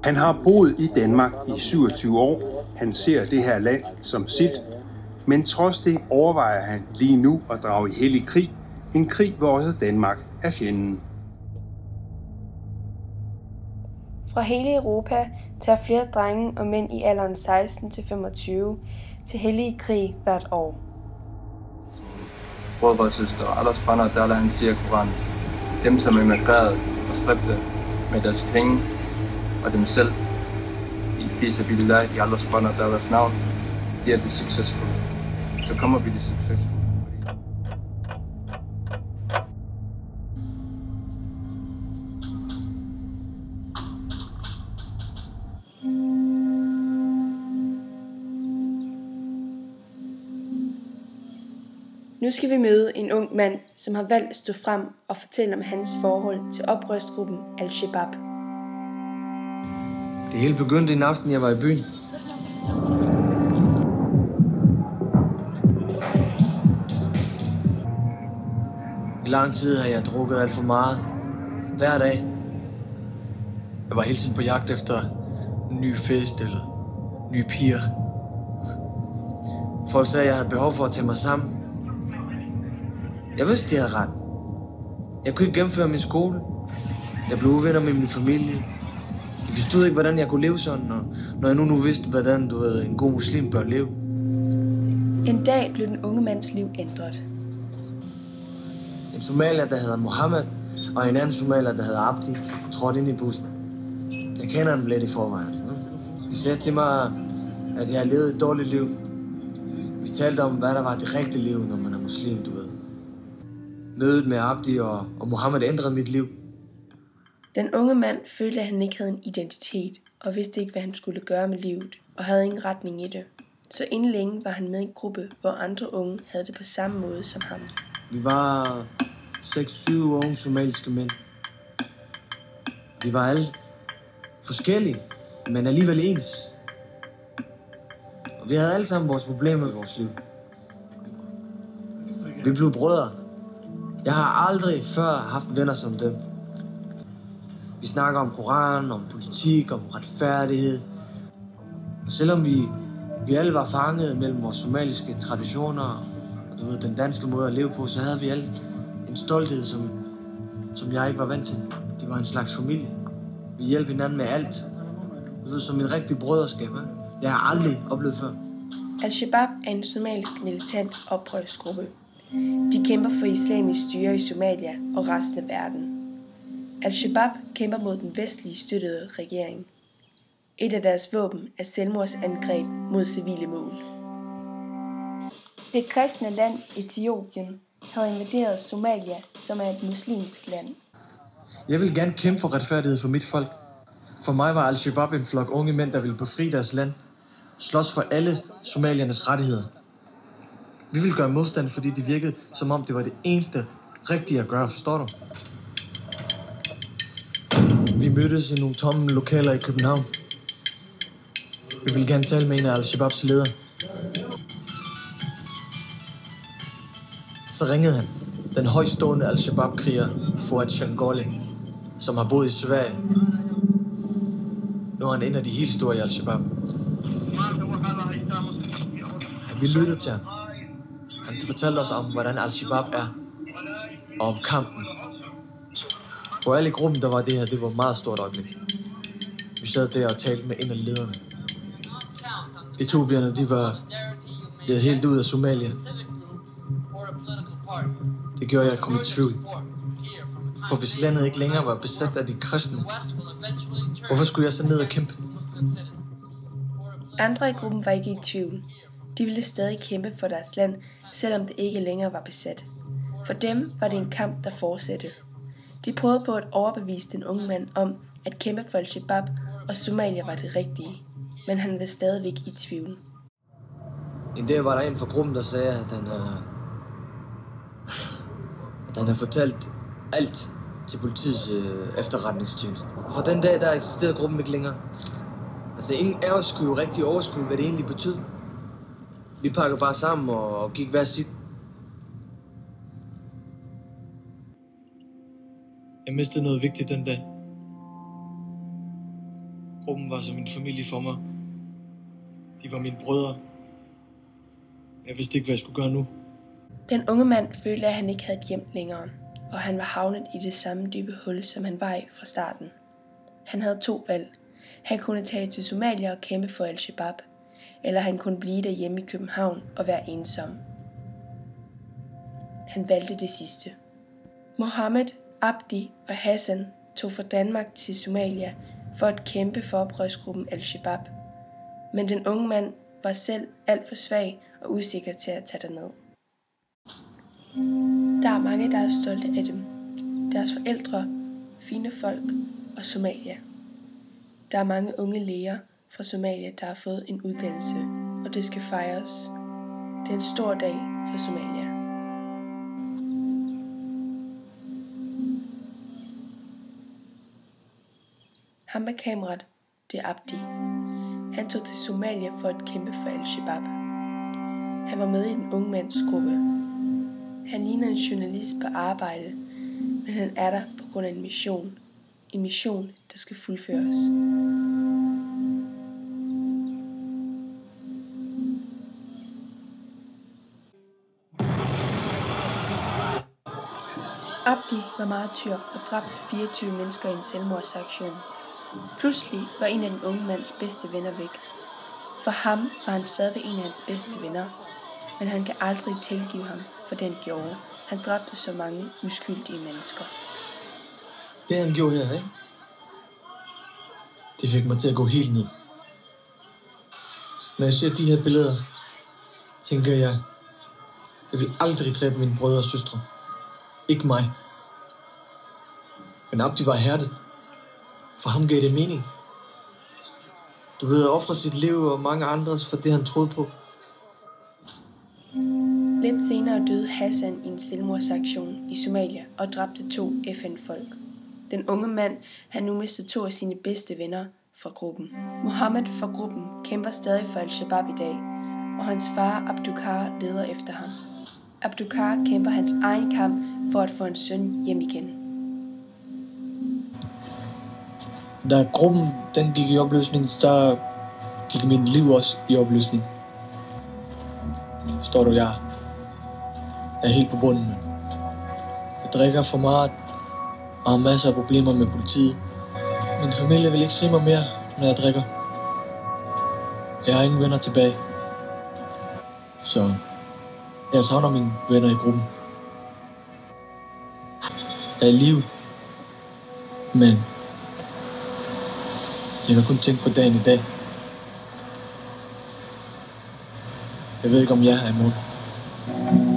Han har boet i Danmark i 27 år. Han ser det her land som sit. Men trods det overvejer han lige nu at drage i hellig krig. En krig, hvor også Danmark er fjenden. Fra hele Europa tager flere drenge og mænd i alderen 16-25 til hellig krig hvert år. Brødre og søstre, Allah subhanahu wa ta'ala, han siger i Koranen, dem som emigrerede og stræbte med deres penge og dem selv i fi sabilillah i Allah subhanahu wa ta'alas navn, de er det succesfulde. Så kommer vi det succesfulde. Nu skal vi møde en ung mand, som har valgt at stå frem og fortælle om hans forhold til oprørsgruppen Al-Shabaab. Det hele begyndte en aften, jeg var i byen. I lang tid har jeg drukket alt for meget. Hver dag. Jeg var hele tiden på jagt efter en ny fest eller nye piger. Folk sagde, at jeg havde behov for at tage mig sammen. Jeg vidste, de havde ret. Jeg kunne ikke gennemføre min skole. Jeg blev uvenner med min familie. De forstod ikke, hvordan jeg kunne leve sådan, når jeg nu vidste, hvordan en god muslim bør leve. En dag blev den unge mands liv ændret. En somalier, der hedder Mohammed, og en anden somalier, der hedder Abdi, trådte ind i bussen. Jeg kender dem lidt i forvejen. De sagde til mig, at jeg har levet et dårligt liv. Vi talte om, hvad der var det rigtige liv, når man er muslim, du ved. Mødet med Abdi og Mohammed ændrede mit liv. Den unge mand følte, at han ikke havde en identitet, og vidste ikke, hvad han skulle gøre med livet, og havde ingen retning i det. Så inden længe var han med i en gruppe, hvor andre unge havde det på samme måde som ham. Vi var 6-7 unge somaliske mænd. Vi var alle forskellige, men alligevel ens. Og vi havde alle sammen vores problemer i vores liv. Vi blev brødre. Jeg har aldrig før haft venner som dem. Vi snakker om Koran, om politik, om retfærdighed. Og selvom vi alle var fanget mellem vores somaliske traditioner og den danske måde at leve på, så havde vi alle en stolthed, som jeg ikke var vant til. Det var en slags familie. Vi hjalp hinanden med alt. Som et rigtigt brøderskab. Det har jeg aldrig oplevet før. Al-Shabaab er en somalisk militant oprørsgruppe. De kæmper for islamisk styre i Somalia og resten af verden. Al-Shabaab kæmper mod den vestlige støttede regering. Et af deres våben er selvmordsangreb mod civile mål. Det kristne land Etiopien havde invaderet Somalia, som er et muslimsk land. Jeg vil gerne kæmpe for retfærdighed for mit folk. For mig var Al-Shabaab en flok unge mænd, der ville befri deres land. Slås for alle somaliernes rettigheder. Vi ville gøre modstand, fordi det virkede, som om det var det eneste rigtige at gøre, forstår du? Vi mødtes i nogle tomme lokaler i København. Vi ville gerne tale med en af Al-Shabaabs ledere. Så ringede han, den højstående Al-Shabaab-kriger Fuad Shangoli, som har boet i Sverige. Nu er han en af de helt store i Al-Shabaab. Vi lyttede til ham. Han fortalte os om, hvordan Al-Shabaab er, og om kampen. For alle i gruppen, der var det var et meget stort øjeblik. Vi sad der og talte med en af lederne. Etiopierne, de var helt ud af Somalia. Det gjorde, jeg kom i tvivl. For hvis landet ikke længere var besat af de kristne, hvorfor skulle jeg så ned og kæmpe? Andre i gruppen var ikke i tvivl. De ville stadig kæmpe for deres land, selvom det ikke længere var besat. For dem var det en kamp, der fortsatte. De prøvede på at overbevise den unge mand om, at kæmpe for Al-Shabaab og Somalia var det rigtige. Men han var stadigvæk i tvivl. En dag var der en fra gruppen, der sagde, at han havde fortalt alt til politiets efterretningstjeneste. Fra den dag, der eksisterede gruppen ikke længere. Altså, ingen af os skulle jo rigtig overskue, hvad det egentlig betød. Vi pakkede bare sammen og gik hver sit. Jeg mistede noget vigtigt den dag. Gruppen var som en familie for mig. De var mine brødre. Jeg vidste ikke, hvad jeg skulle gøre nu. Den unge mand følte, at han ikke havde et hjem længere, og han var havnet i det samme dybe hul, som han var i fra starten. Han havde 2 valg. Han kunne tage til Somalia og kæmpe for Al-Shabaab, eller han kunne blive derhjemme i København og være ensom. Han valgte det sidste. Mohammed, Abdi og Hassan tog fra Danmark til Somalia for at kæmpe for oprørsgruppen Al-Shabaab. Men den unge mand var selv alt for svag og usikker til at tage derned. Der er mange, der er stolte af dem. Deres forældre, fine folk og Somalia. Der er mange unge læger fra Somalia, der har fået en uddannelse, og det skal fejres. Det er en stor dag for Somalia. Ham med kameraet, det er Abdi. Han tog til Somalia for at kæmpe for Al-Shabaab. Han var med i den unge mands gruppe. Han ligner en journalist på arbejde, men han er der på grund af en mission. En mission, der skal fuldføres. Abdi var martyr og dræbte 24 mennesker i en selvmordsaktion. Pludselig var en af den unge mands bedste venner væk. For ham var han stadig en af hans bedste venner, men han kan aldrig tilgive ham for den gjorde. Han dræbte så mange uskyldige mennesker. Det han gjorde her, ikke? Det fik mig til at gå helt ned. Når jeg ser de her billeder, tænker jeg vil aldrig dræbe mine brødre og søstre. Ikke mig. Men Abdi var hærdet. For ham gav det mening. Du ved, at ofre sit liv og mange andres for det, han troede på. Lidt senere døde Hassan i en selvmordsaktion i Somalia og dræbte 2 FN-folk. Den unge mand har nu mistet 2 af sine bedste venner fra gruppen. Mohammed fra gruppen kæmper stadig for Al-Shabaab i dag, og hans far Abdukar leder efter ham. Abdukar kæmper hans egen kamp for at få en søn hjem igen. Da gruppen den gik i opløsning, der gik mit liv også i opløsning. Forstår du, jeg er helt på bunden. Jeg drikker for meget og har masser af problemer med politiet. Min familie vil ikke se mig mere, når jeg drikker. Jeg har ingen venner tilbage. Så jeg savner mine venner i gruppen. Jeg er i live, men jeg kan kun tænke på dagen i dag. Jeg ved ikke, om jeg er i morgen.